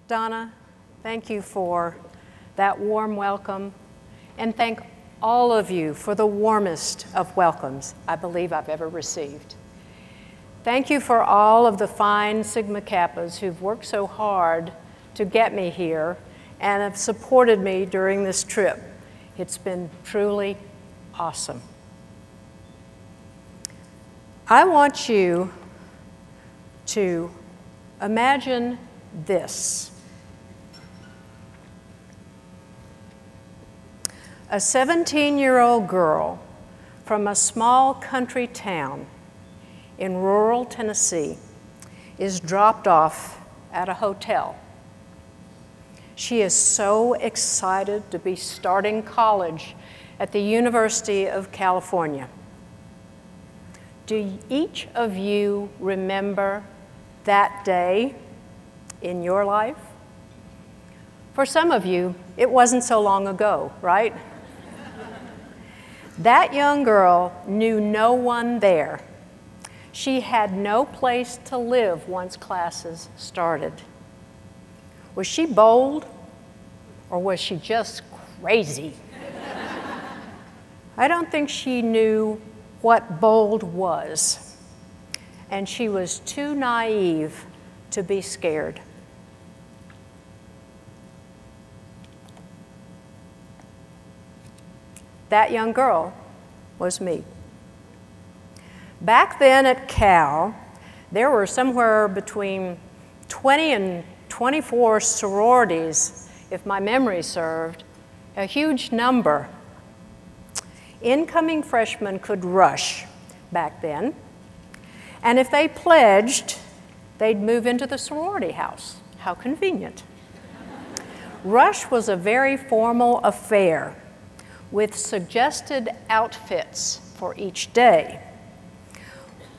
Donna, thank you for that warm welcome, and thank all of you for the warmest of welcomes I believe I've ever received. Thank you for all of the fine Sigma Kappas who've worked so hard to get me here and have supported me during this trip. It's been truly awesome. I want you to imagine this. A 17-year-old girl from a small country town in rural Tennessee is dropped off at a hotel. She is so excited to be starting college at the University of California. Do each of you remember that day in your life? For some of you, it wasn't so long ago, right? That young girl knew no one there. She had no place to live once classes started. Was she bold, or was she just crazy? I don't think she knew what bold was, and she was too naive to be scared. That young girl was me. Back then at Cal, there were somewhere between 20 and 24 sororities, if my memory served, a huge number. Incoming freshmen could rush back then, and if they pledged, they'd move into the sorority house. How convenient. Rush was a very formal affair with suggested outfits for each day.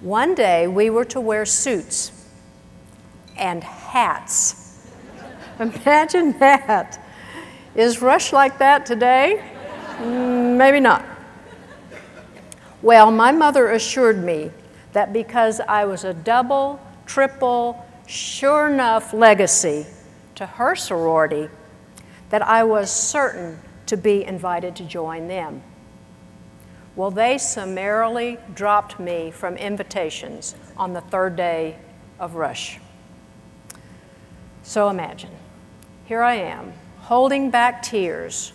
One day we were to wear suits and hats. Imagine that. Is Rush like that today? Maybe not. Well, my mother assured me that because I was a double, triple, sure enough legacy to her sorority, that I was certain to be invited to join them. Well, they summarily dropped me from invitations on the third day of Rush. So imagine, here I am, holding back tears,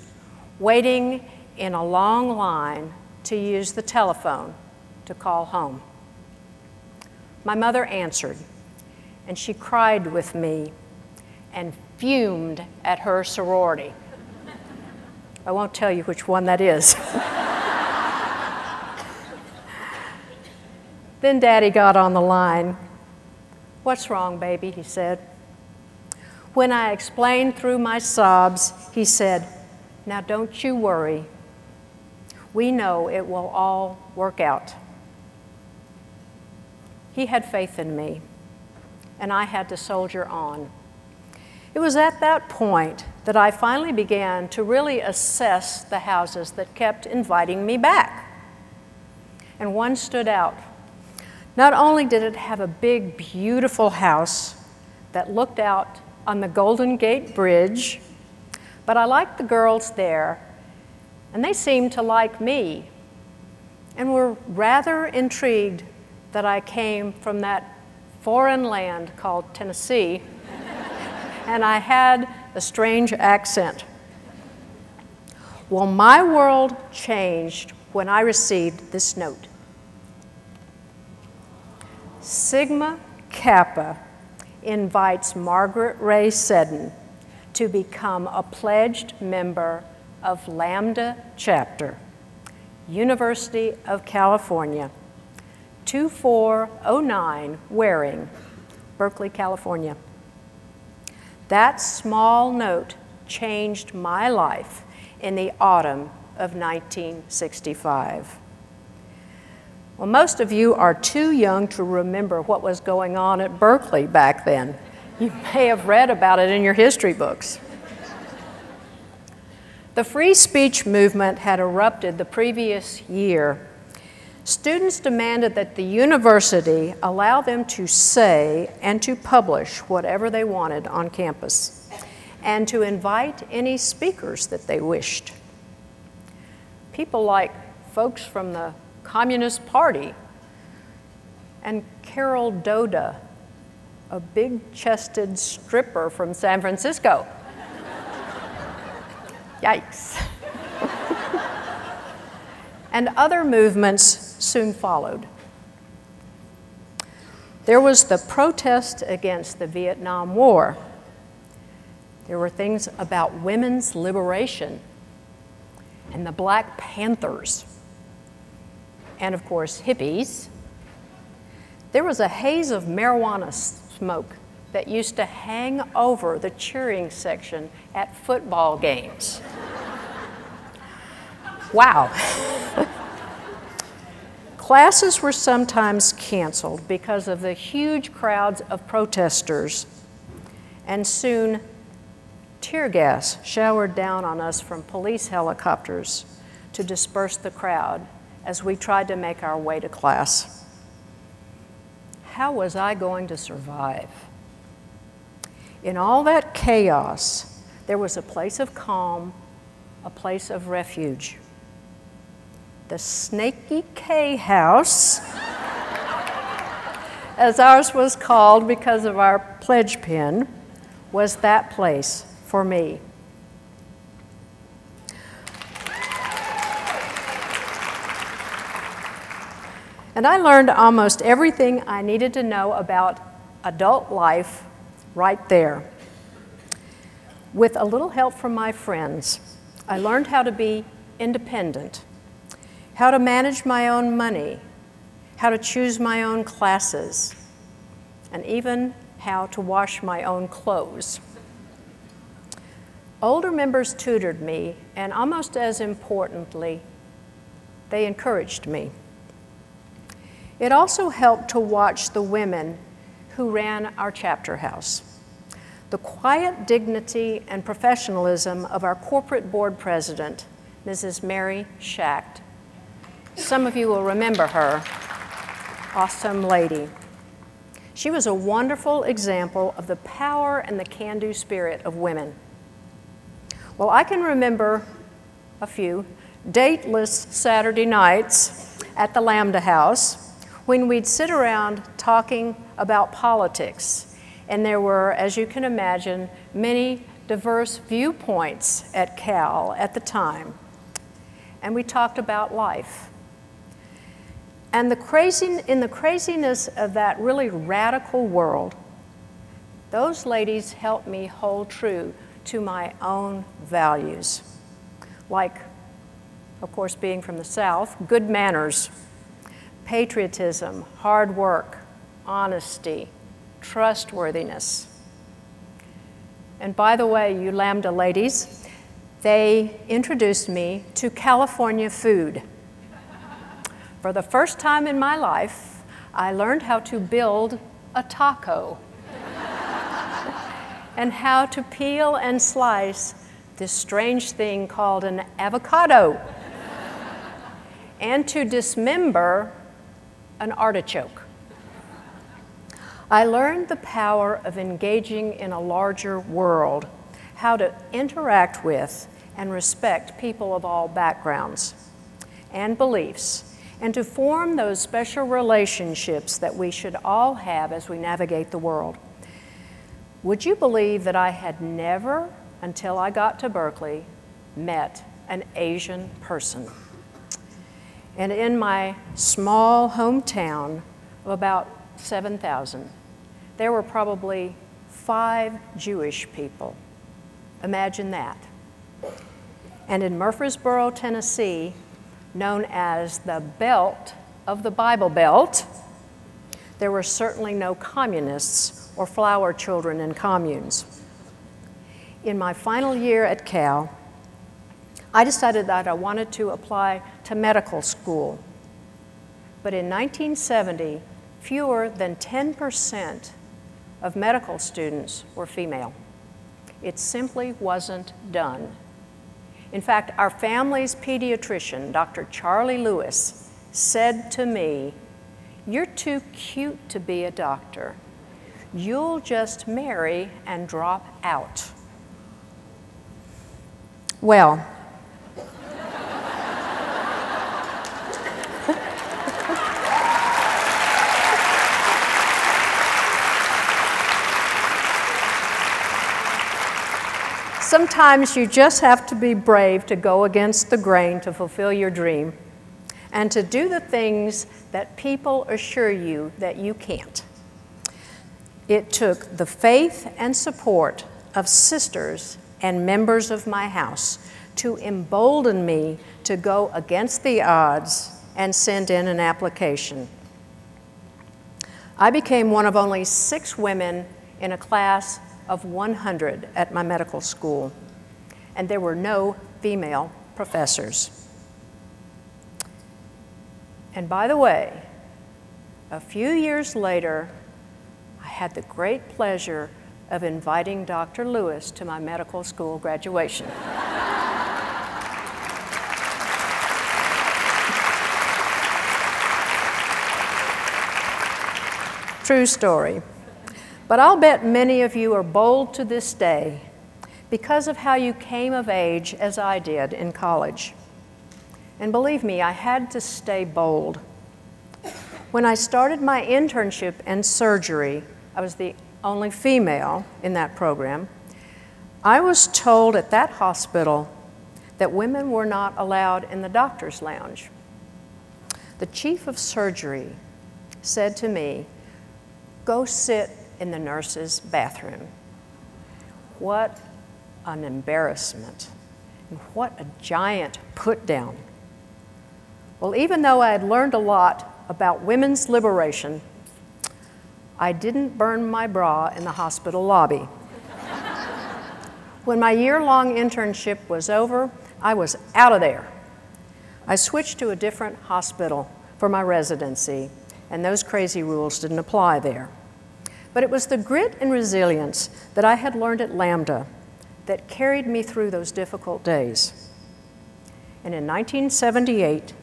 waiting in a long line to use the telephone to call home. My mother answered, and she cried with me and fumed at her sorority. I won't tell you which one that is. Then Daddy got on the line. "What's wrong, baby?" he said. When I explained through my sobs, he said, "Now don't you worry. We know it will all work out." He had faith in me, and I had to soldier on. It was at that point that I finally began to really assess the houses that kept inviting me back. And one stood out. Not only did it have a big, beautiful house that looked out on the Golden Gate Bridge, but I liked the girls there, and they seemed to like me, and were rather intrigued that I came from that foreign land called Tennessee, and I had a strange accent. Well, my world changed when I received this note. Sigma Kappa invites Margaret Ray Seddon to become a pledged member of Lambda Chapter, University of California, 2409 Waring, Berkeley, California. That small note changed my life in the autumn of 1965. Well, most of you are too young to remember what was going on at Berkeley back then. You may have read about it in your history books. The free speech movement had erupted the previous year, Students demanded that the university allow them to say and to publish whatever they wanted on campus, and to invite any speakers that they wished. People like folks from the Communist Party and Carol Doda, a big-chested stripper from San Francisco. Yikes. And other movements soon followed. There was the protest against the Vietnam War. There were things about women's liberation and the Black Panthers, and of course, hippies. There was a haze of marijuana smoke that used to hang over the cheering section at football games. Wow. Classes were sometimes canceled because of the huge crowds of protesters, and soon tear gas showered down on us from police helicopters to disperse the crowd as we tried to make our way to class. How was I going to survive? In all that chaos, there was a place of calm, a place of refuge. The Snaky K House, as ours was called because of our pledge pin, was that place for me. And I learned almost everything I needed to know about adult life right there. With a little help from my friends, I learned how to be independent, how to manage my own money, how to choose my own classes, and even how to wash my own clothes. Older members tutored me, and almost as importantly, they encouraged me. It also helped to watch the women who ran our chapter house. The quiet dignity and professionalism of our corporate board president, Mrs. Mary Schacht. Some of you will remember her. Awesome lady. She was a wonderful example of the power and the can-do spirit of women. Well, I can remember a few dateless Saturday nights at the Lambda House when we'd sit around talking about politics. And there were, as you can imagine, many diverse viewpoints at Cal at the time. And we talked about life. And in the craziness of that really radical world, those ladies helped me hold true to my own values. Like, of course, being from the South, good manners, patriotism, hard work, honesty, trustworthiness. And by the way, you Lambda ladies, they introduced me to California food. For the first time in my life, I learned how to build a taco and how to peel and slice this strange thing called an avocado and to dismember an artichoke. I learned the power of engaging in a larger world, how to interact with and respect people of all backgrounds and beliefs, and to form those special relationships that we should all have as we navigate the world. Would you believe that I had never, until I got to Berkeley, met an Asian person? And in my small hometown of about 7,000, there were probably 5 Jewish people. Imagine that. And in Murfreesboro, Tennessee, known as the Belt of the Bible Belt, there were certainly no communists or flower children in communes. In my final year at Cal, I decided that I wanted to apply to medical school. But in 1970, fewer than 10% of medical students were female. It simply wasn't done. In fact, our family's pediatrician, Dr. Charlie Lewis, said to me, "You're too cute to be a doctor. You'll just marry and drop out." Well, sometimes you just have to be brave to go against the grain to fulfill your dream and to do the things that people assure you that you can't. It took the faith and support of sisters and members of my house to embolden me to go against the odds and send in an application. I became one of only 6 women in a class of 100 at my medical school, and there were no female professors. And by the way, a few years later, I had the great pleasure of inviting Dr. Lewis to my medical school graduation. True story. But I'll bet many of you are bold to this day because of how you came of age as I did in college. And believe me, I had to stay bold. When I started my internship in surgery, I was the only female in that program. I was told at that hospital that women were not allowed in the doctor's lounge. The chief of surgery said to me, "Go sit in the nurse's bathroom." What an embarrassment, and what a giant put down. Well, even though I had learned a lot about women's liberation, I didn't burn my bra in the hospital lobby. When my year-long internship was over, I was out of there. I switched to a different hospital for my residency, and those crazy rules didn't apply there. But it was the grit and resilience that I had learned at Lambda that carried me through those difficult days. And in 1978,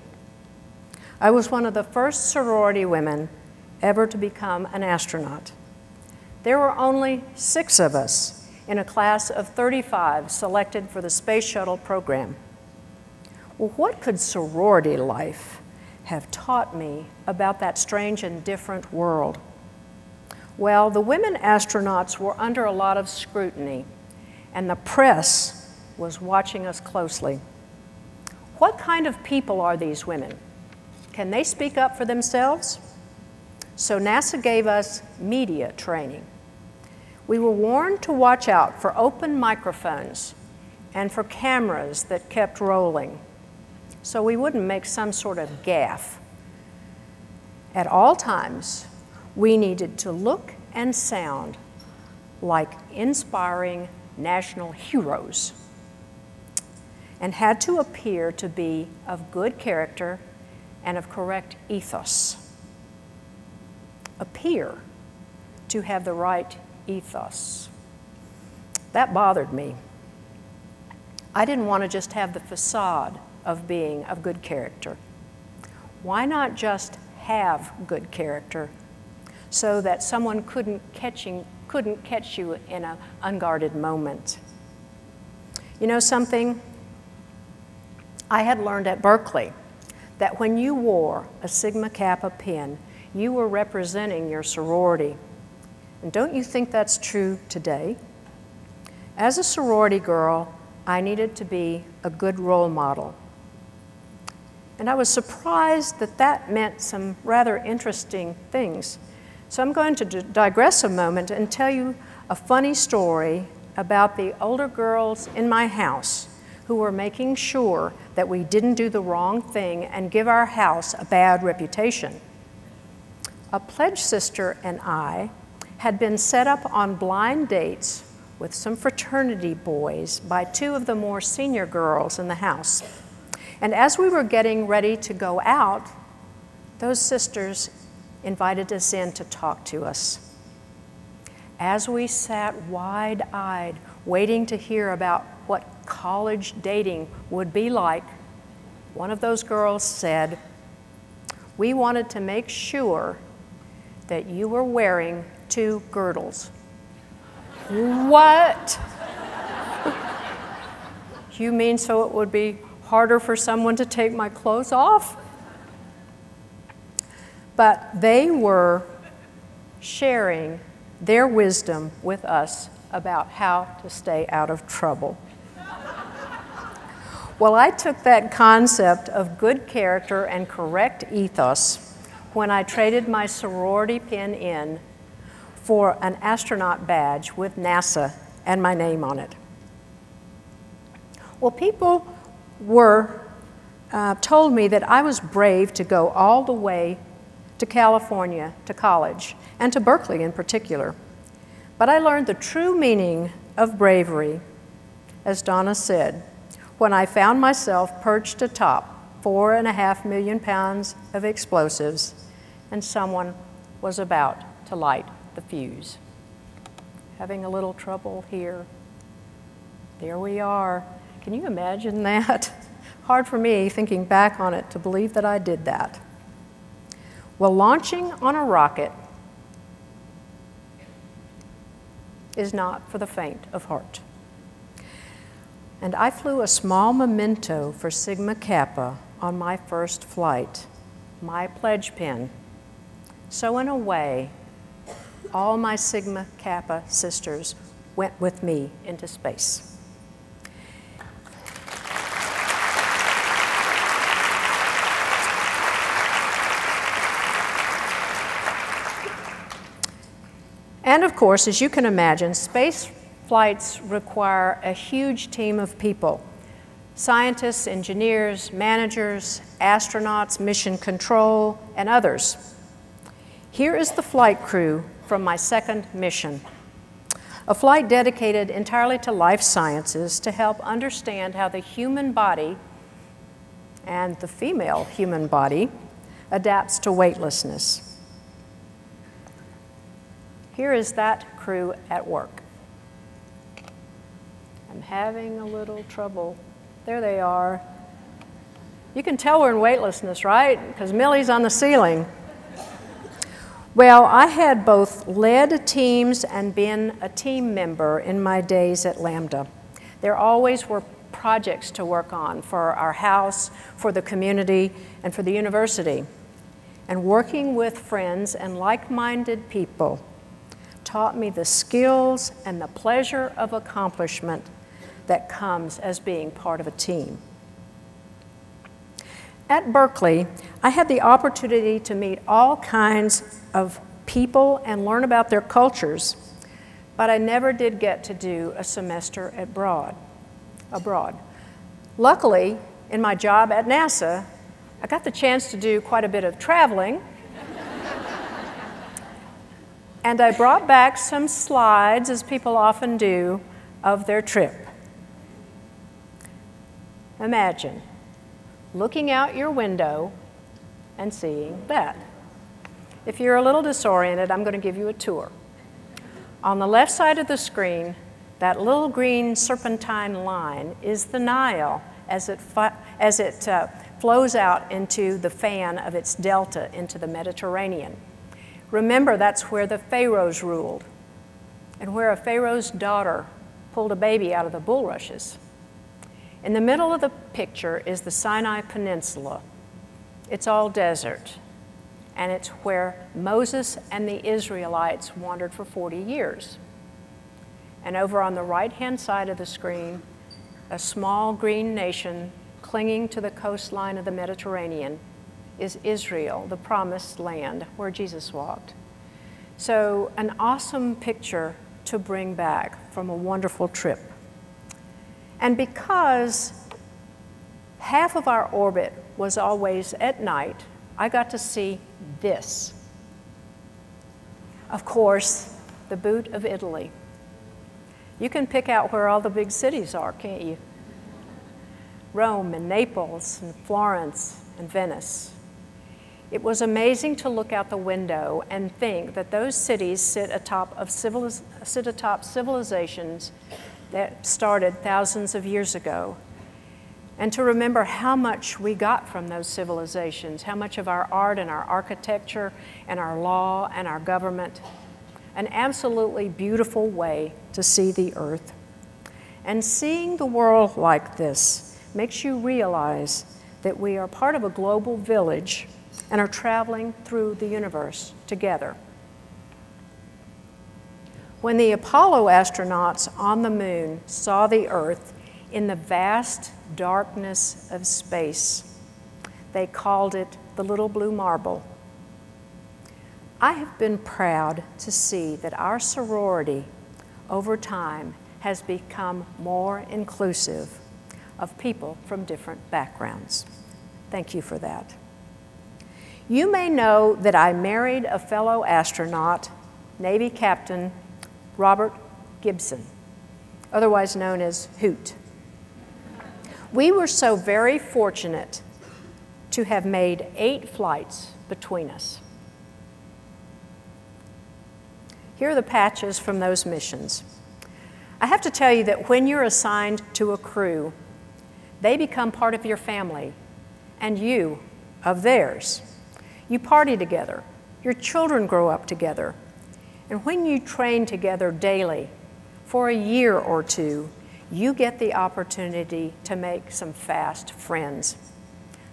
I was one of the first sorority women ever to become an astronaut. There were only 6 of us in a class of 35 selected for the space shuttle program. Well, what could sorority life have taught me about that strange and different world? Well, the women astronauts were under a lot of scrutiny, and the press was watching us closely. What kind of people are these women? Can they speak up for themselves? So NASA gave us media training. We were warned to watch out for open microphones and for cameras that kept rolling, so we wouldn't make some sort of gaffe. At all times, we needed to look and sound like inspiring national heroes and had to appear to be of good character and of correct ethos. Appear to have the right ethos. That bothered me. I didn't want to just have the facade of being of good character. Why not just have good character so that someone couldn't catch you in an unguarded moment? You know something? I had learned at Berkeley that when you wore a Sigma Kappa pin, you were representing your sorority. And don't you think that's true today? As a sorority girl, I needed to be a good role model. And I was surprised that that meant some rather interesting things. So I'm going to digress a moment and tell you a funny story about the older girls in my house who were making sure that we didn't do the wrong thing and give our house a bad reputation. A pledge sister and I had been set up on blind dates with some fraternity boys by 2 of the more senior girls in the house. And as we were getting ready to go out, those sisters invited us in to talk to us. As we sat wide-eyed, waiting to hear about what college dating would be like, one of those girls said, we wanted to make sure that you were wearing 2 girdles. What? You mean so it would be harder for someone to take my clothes off? But they were sharing their wisdom with us about how to stay out of trouble. Well, I took that concept of good character and correct ethos when I traded my sorority pin in for an astronaut badge with NASA and my name on it. Well, people told me that I was brave to go all the way to California to college, and to Berkeley in particular. But I learned the true meaning of bravery, as Donna said, when I found myself perched atop 4.5 million pounds of explosives and someone was about to light the fuse. Having a little trouble here. There we are. Can you imagine that? Hard for me, thinking back on it, to believe that I did that. Well, launching on a rocket is not for the faint of heart. And I flew a small memento for Sigma Kappa on my first flight, my pledge pin. So in a way, all my Sigma Kappa sisters went with me into space. And of course, as you can imagine, space flights require a huge team of people: scientists, engineers, managers, astronauts, mission control, and others. Here is the flight crew from my second mission, a flight dedicated entirely to life sciences to help understand how the human body and the female human body adapts to weightlessness. Here is that crew at work. I'm having a little trouble. There they are. You can tell we're in weightlessness, right? Because Millie's on the ceiling. Well, I had both led teams and been a team member in my days at Lambda. There always were projects to work on for our house, for the community, and for the university. And working with friends and like-minded people taught me the skills and the pleasure of accomplishment that comes as being part of a team. At Berkeley, I had the opportunity to meet all kinds of people and learn about their cultures, but I never did get to do a semester abroad. Luckily, in my job at NASA, I got the chance to do quite a bit of traveling, and I brought back some slides, as people often do, of their trip. Imagine looking out your window and seeing that. If you're a little disoriented, I'm going to give you a tour. On the left side of the screen, that little green serpentine line is the Nile as it flows out into the fan of its delta into the Mediterranean. Remember, that's where the pharaohs ruled and where a pharaoh's daughter pulled a baby out of the bulrushes. In the middle of the picture is the Sinai Peninsula. It's all desert, and it's where Moses and the Israelites wandered for 40 years. And over on the right-hand side of the screen, a small green nation clinging to the coastline of the Mediterranean is Israel, the promised land where Jesus walked. So an awesome picture to bring back from a wonderful trip. And because half of our orbit was always at night, I got to see this. Of course, the boot of Italy. You can pick out where all the big cities are, can't you? Rome and Naples and Florence and Venice. It was amazing to look out the window and think that those cities sit atop civilizations that started thousands of years ago. and to remember how much we got from those civilizations, how much of our art and our architecture and our law and our government. An absolutely beautiful way to see the earth. And seeing the world like this makes you realize that we are part of a global village and are traveling through the universe together. When the Apollo astronauts on the moon saw the Earth in the vast darkness of space, they called it the little blue marble. I have been proud to see that our sorority over time has become more inclusive of people from different backgrounds. Thank you for that. You may know that I married a fellow astronaut, Navy Captain Robert Gibson, otherwise known as Hoot. We were so very fortunate to have made 8 flights between us. Here are the patches from those missions. I have to tell you that when you're assigned to a crew, they become part of your family, and you of theirs. You party together. Your children grow up together. And when you train together daily for a year or two, you get the opportunity to make some fast friends.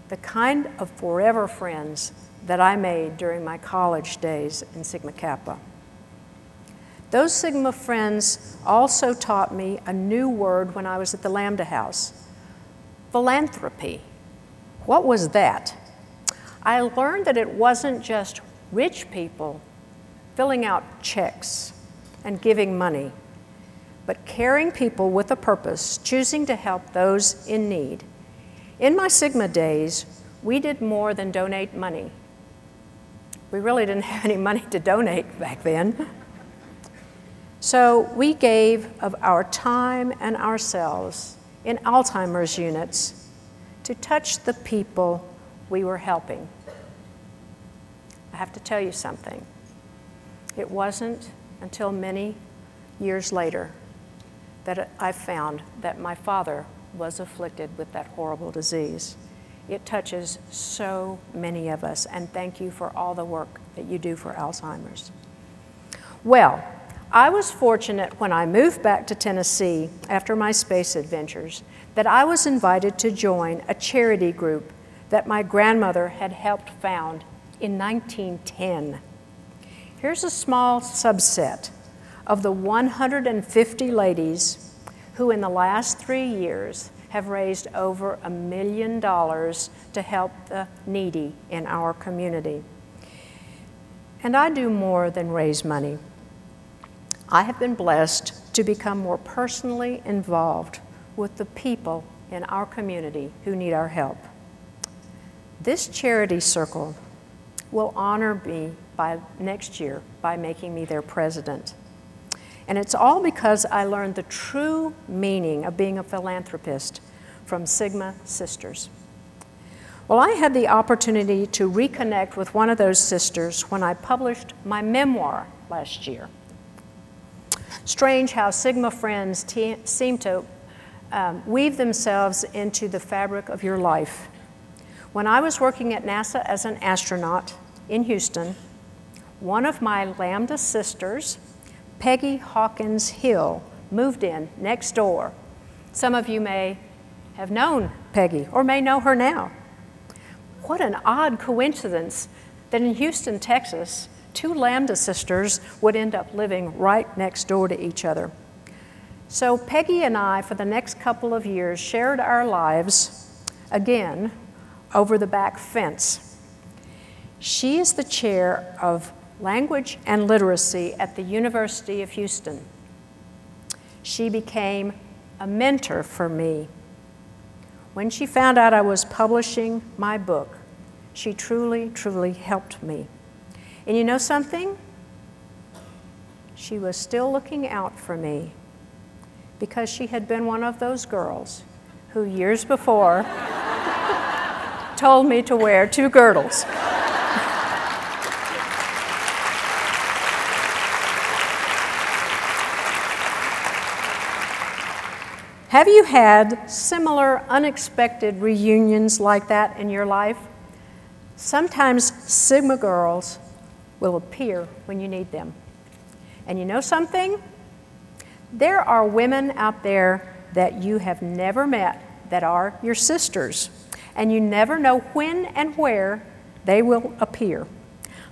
The kind of forever friends that I made during my college days in Sigma Kappa. Those Sigma friends also taught me a new word when I was at the Lambda House: philanthropy. What was that? I learned that it wasn't just rich people filling out checks and giving money, but caring people with a purpose, choosing to help those in need. In my Sigma days, we did more than donate money. We really didn't have any money to donate back then. So we gave of our time and ourselves in Alzheimer's units to touch the people we were helping. I have to tell you something. It wasn't until many years later that I found that my father was afflicted with that horrible disease. It touches so many of us, and thank you for all the work that you do for Alzheimer's. Well, I was fortunate when I moved back to Tennessee after my space adventures that I was invited to join a charity group that my grandmother had helped found in 1910. Here's a small subset of the 150 ladies who in the last 3 years have raised over $1 million to help the needy in our community. And I do more than raise money. I have been blessed to become more personally involved with the people in our community who need our help. This charity circle will honor me by next year by making me their president. And it's all because I learned the true meaning of being a philanthropist from Sigma sisters. Well, I had the opportunity to reconnect with one of those sisters when I published my memoir last year. Strange how Sigma friends seem to weave themselves into the fabric of your life. When I was working at NASA as an astronaut in Houston, one of my Lambda sisters, Peggy Hawkins Hill, moved in next door. Some of you may have known Peggy or may know her now. What an odd coincidence that in Houston, Texas, 2 Lambda sisters would end up living right next door to each other. So Peggy and I, for the next couple of years, shared our lives, again, over the back fence. She is the chair of Language and Literacy at the University of Houston. She became a mentor for me. When she found out I was publishing my book, she truly, truly helped me. And you know something? She was still looking out for me because she had been one of those girls who years before told me to wear 2 girdles. Have you had similar unexpected reunions like that in your life? Sometimes Sigma girls will appear when you need them. And you know something? There are women out there that you have never met that are your sisters, and you never know when and where they will appear.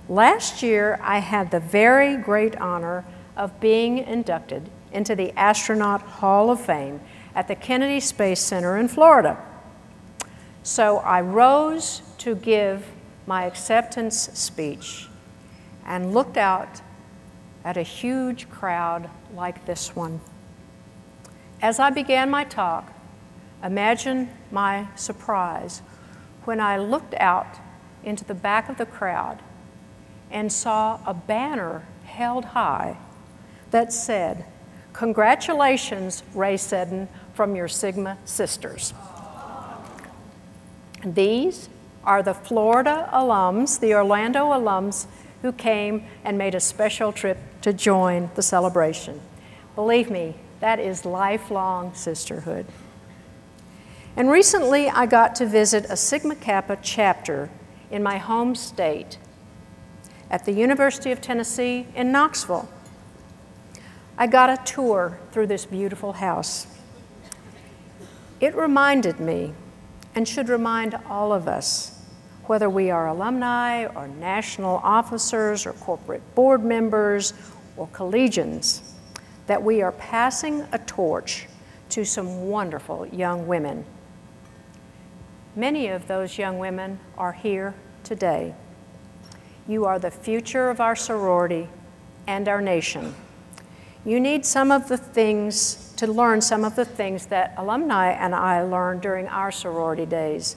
Last year, I had the very great honor of being inducted into the Astronaut Hall of Fame at the Kennedy Space Center in Florida. So I rose to give my acceptance speech and looked out at a huge crowd like this one. As I began my talk, imagine my surprise when I looked out into the back of the crowd and saw a banner held high that said, "Congratulations, Ray Seddon, from your Sigma sisters." These are the Florida alums, the Orlando alums, who came and made a special trip to join the celebration. Believe me, that is lifelong sisterhood. And recently I got to visit a Sigma Kappa chapter in my home state at the University of Tennessee in Knoxville. I got a tour through this beautiful house. It reminded me, and should remind all of us, whether we are alumni or national officers or corporate board members or collegians, that we are passing a torch to some wonderful young women. Many of those young women are here today. You are the future of our sorority and our nation. You need some of the things to learn some of the things that alumni and I learned during our sorority days: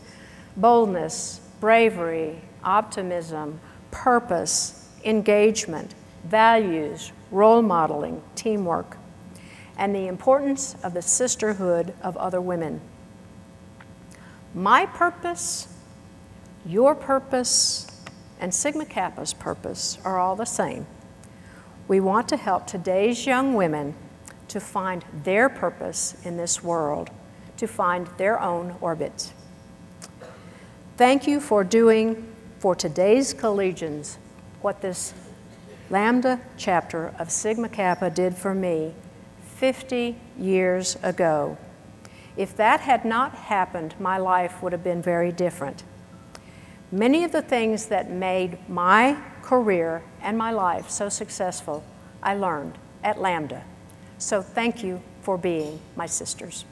boldness, bravery, optimism, purpose, engagement, values, role modeling, teamwork, and the importance of the sisterhood of other women. My purpose, your purpose, and Sigma Kappa's purpose are all the same. We want to help today's young women to find their purpose in this world, to find their own orbit. Thank you for doing for today's collegians what this Lambda chapter of Sigma Kappa did for me 50 years ago. If that had not happened, my life would have been very different. Many of the things that made my career and my life so successful, I learned at Lambda. So thank you for being my sisters.